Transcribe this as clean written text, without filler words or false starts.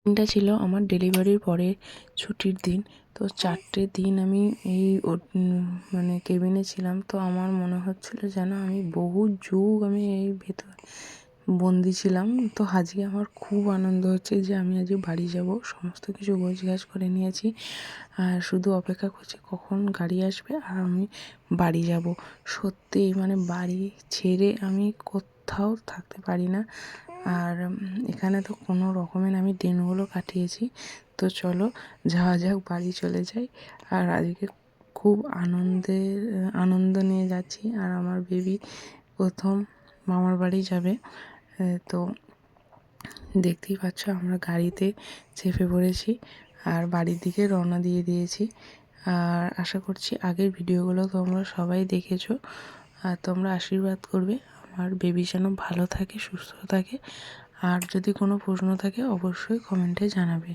দিনটা ছিল আমার ডেলিভারির পরে ছুটির দিন। তো 4টে দিন আমি এই মানে কেবিনে ছিলাম। তো আমার মনে হচ্ছিল যেন আমি বহু যুগ আমি এই ভেতর বন্দি ছিলাম। তো আজকে আমার খুব আনন্দ হচ্ছে যে আমি আজকে বাড়ি যাব। সমস্ত কিছু গোছগাছ করে নিয়েছি, আর শুধু অপেক্ষা করছি কখন গাড়ি আসবে আর আমি বাড়ি যাব। সত্যিই মানে বাড়ি ছেড়ে আমি কোথাও থাকতে পারি না। আর এখানে তো কোনো রকমের আমি দিনগুলো কাটিয়েছি। তো চলো যাওয়া যাক, বাড়ি চলে যাই। আর আজকে খুব আনন্দ নিয়ে যাচ্ছি। আর আমার বেবি প্রথম মামার বাড়ি যাবে। তো দেখতেই পাচ্ছ আমরা গাড়িতে চেপে পড়েছি আর বাড়ির দিকে রওনা দিয়ে দিয়েছি। আর আশা করছি আগের ভিডিওগুলো তোমরা সবাই দেখেছো, আর তোমরা আশীর্বাদ করবে আমার বেবি যেন ভালো থাকে, সুস্থ থাকে। আর যদি কোনো প্রশ্ন থাকে অবশ্যই কমেন্টে জানাবে।